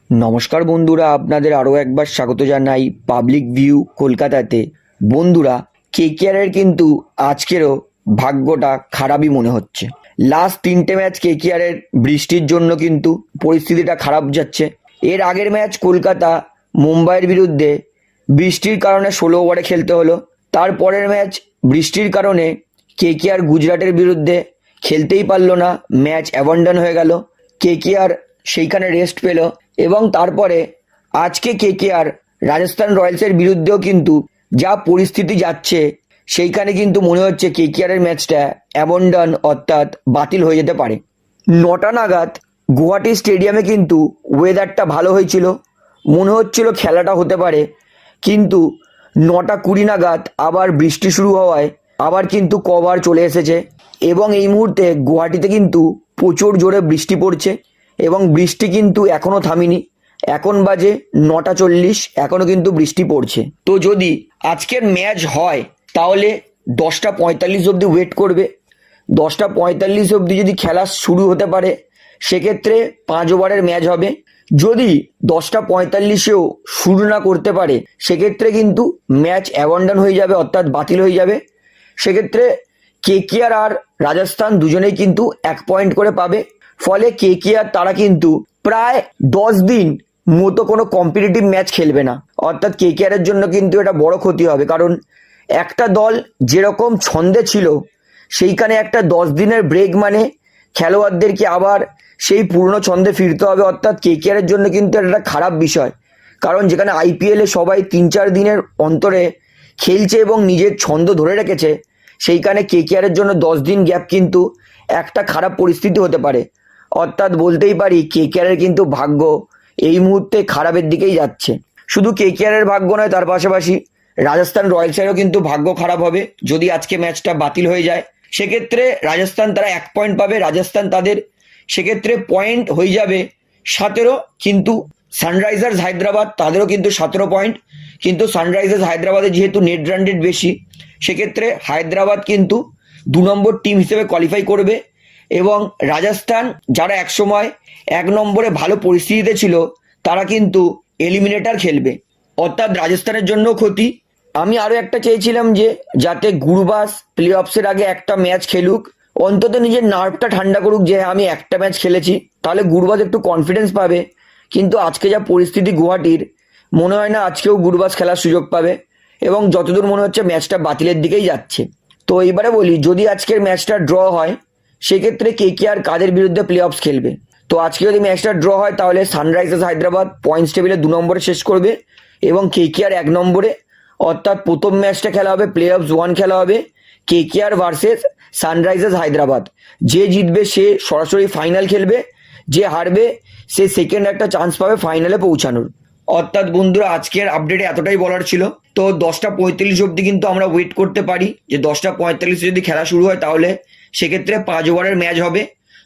নমস্কার বন্ধুরা, আপনাদের আরও একবার স্বাগত জানাই পাবলিক ভিউ কলকাতাতে। বন্ধুরা, কেকেআরের কিন্তু আজকেরও ভাগ্যটা খারাপই মনে হচ্ছে। লাস্ট 3টে ম্যাচ কেকেআরের বৃষ্টির জন্য কিন্তু পরিস্থিতিটা খারাপ যাচ্ছে। এর আগের ম্যাচ কলকাতা মুম্বাইয়ের বিরুদ্ধে বৃষ্টির কারণে 16 ওভারে খেলতে হলো। তারপরের ম্যাচ বৃষ্টির কারণে কেকেআর গুজরাটের বিরুদ্ধে খেলতেই পারলো না, ম্যাচ অ্যাবান্ডন হয়ে গেল। কেকেআর সেইখানে রেস্ট পেল এবং তারপরে আজকে কেকেআর রাজস্থান রয়্যালসের বিরুদ্ধেও কিন্তু যা পরিস্থিতি যাচ্ছে সেইখানে কিন্তু মনে হচ্ছে কেকেআরের ম্যাচটা অ্যাবান্ডন অর্থাৎ বাতিল হয়ে যেতে পারে। 9টা নাগাদ গুয়াহাটি স্টেডিয়ামে কিন্তু ওয়েদারটা ভালো হয়েছিল, মনে হচ্ছিল খেলাটা হতে পারে, কিন্তু 9টা 20 নাগাদ আবার বৃষ্টি শুরু হওয়ায় আবার কিন্তু কভার চলে এসেছে এবং এই মুহূর্তে গুয়াহাটিতে কিন্তু প্রচুর জোরে বৃষ্টি পড়ছে এবং বৃষ্টি কিন্তু এখনও থামেনি। এখন বাজে 9টা 40, এখনও কিন্তু বৃষ্টি পড়ছে। তো যদি আজকের ম্যাচ হয় তাহলে 10টা 45 অবধি ওয়েট করবে। 10টা 45 অবধি যদি খেলা শুরু হতে পারে সেক্ষেত্রে 5 ওভারের ম্যাচ হবে। যদি 10টা 45-এও শুরু না করতে পারে সেক্ষেত্রে কিন্তু ম্যাচ অ্যাবান্ডন হয়ে যাবে অর্থাৎ বাতিল হয়ে যাবে। সেক্ষেত্রে কেকেআর আর রাজস্থান দুজনেই কিন্তু 1 পয়েন্ট করে পাবে। ফলে কেকেআর তারা কিন্তু প্রায় 10 দিন মতো কোনো কম্পিটিটিভ ম্যাচ খেলবে না, অর্থাৎ কেকেআরের জন্য কিন্তু এটা বড় ক্ষতি হবে। কারণ একটা দল যেরকম ছন্দে ছিল সেইখানে একটা 10 দিনের ব্রেক মানে খেলোয়াড়দেরকে আবার সেই পুরনো ছন্দে ফিরতে হবে, অর্থাৎ কেকেআরের জন্য কিন্তু এটা একটা খারাপ বিষয়। কারণ যেখানে আইপিএলে সবাই 3-4 দিনের অন্তরে খেলছে এবং নিজের ছন্দ ধরে রেখেছে, সেইখানে কেকেআরের জন্য 10 দিন গ্যাপ কিন্তু একটা খারাপ পরিস্থিতি হতে পারে। অর্থাৎ বলতেই পারি কেকেআরের কিন্তু ভাগ্য এই মুহূর্তে খারাপের দিকেই যাচ্ছে। শুধু কেকেআরের ভাগ্য নয়, তার পাশাপাশি রাজস্থান রয়্যালসেরও কিন্তু ভাগ্য খারাপ হবে যদি আজকে ম্যাচটা বাতিল হয়ে যায়। সেক্ষেত্রে রাজস্থান তারা 1 পয়েন্ট পাবে, রাজস্থান তাদের সেক্ষেত্রে পয়েন্ট হয়ে যাবে 17। কিন্তু সানরাইজার্স হায়দ্রাবাদ তাদেরও কিন্তু 17 পয়েন্ট, কিন্তু সানরাইজার্স হায়দ্রাবাদের যেহেতু নেট রান রেট বেশি সেক্ষেত্রে হায়দ্রাবাদ কিন্তু 2 নম্বর টিম হিসেবে কোয়ালিফাই করবে এবং রাজস্থান যারা একসময় 1 নম্বরে ভালো পরিস্থিতিতে ছিল তারা কিন্তু এলিমিনেটর খেলবে, অর্থাৎ রাজস্থানের জন্য ক্ষতি। আমি আরও একটা চেয়েছিলাম যে যাতে গুরবাজ প্লে অফসের আগে একটা ম্যাচ খেলুক, অন্তত নিজের নার্ভটা ঠান্ডা করুক যে আমি একটা ম্যাচ খেলেছি, তাহলে গুরবাজ একটু কনফিডেন্স পাবে। কিন্তু আজকে যা পরিস্থিতি গুয়াহাটির, মনে হয় না আজকেও গুরবাজ খেলার সুযোগ পাবে এবং যতদূর মনে হচ্ছে ম্যাচটা বাতিলের দিকেই যাচ্ছে। তো এইবারে বলি, যদি আজকের ম্যাচটা ড্র হয় সেক্ষেত্রে কেকেআর কাদের বিরুদ্ধে প্লে অফস খেলবে? তো আজকে যদি ম্যাচটা ড্র হয় তাহলে সানরাইজার্স হায়দ্রাবাদ পয়েন্টস টেবিলে 2 নম্বরে শেষ করবে এবং কেকেআর 1 নম্বরে। অর্থাৎ প্রথম ম্যাচটা খেলা হবে প্লে অফস 1 খেলা হবে কেকেআর ভার্সেস সানরাইজার্স হায়দ্রাবাদ। যে জিতবে সে সরাসরি ফাইনাল খেলবে, যে হারবে সে সেকেন্ড একটা চান্স পাবে ফাইনালে পৌঁছানোর। অর্থাৎ বন্ধুরা, আজকের আপডেটে এতটাই বলার ছিল। তো 10টা 45 অবধি কিন্তু আমরা ওয়েট করতে পারি যে 10টা 45 যদি খেলা শুরু হয় তাহলে সেক্ষেত্রে 5 ওভারের ম্যাচ হবে।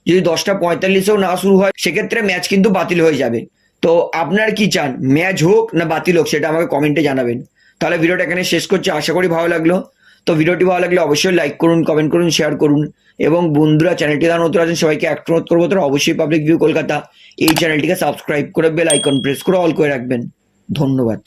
যদি 10টা 45-এও না শুরু হয় সেক্ষেত্রে ম্যাচ কিন্তু বাতিল হয়ে যাবে। তো আপনার কি চান, ম্যাচ হোক না বাতিল হোক, সেটা আমাকে কমেন্টে জানাবেন। তাহলে ভিডিওটা এখানে শেষ করছি, আশা করি ভালো লাগলো। তো ভিডিওটি ভালো লাগলে অবশ্যই লাইক করুন, কমেন্ট করুন, শেয়ার করুন এবং বন্ধুরা চ্যানেলটি যারা নতুন আছেন সবাইকে একটা অনুরোধ করবো, তারা অবশ্যই পাবলিক ভিউ কলকাতা এই চ্যানেলটিকে সাবস্ক্রাইব করে বেল আইকন প্রেস করে অল করে রাখবেন। ধন্যবাদ।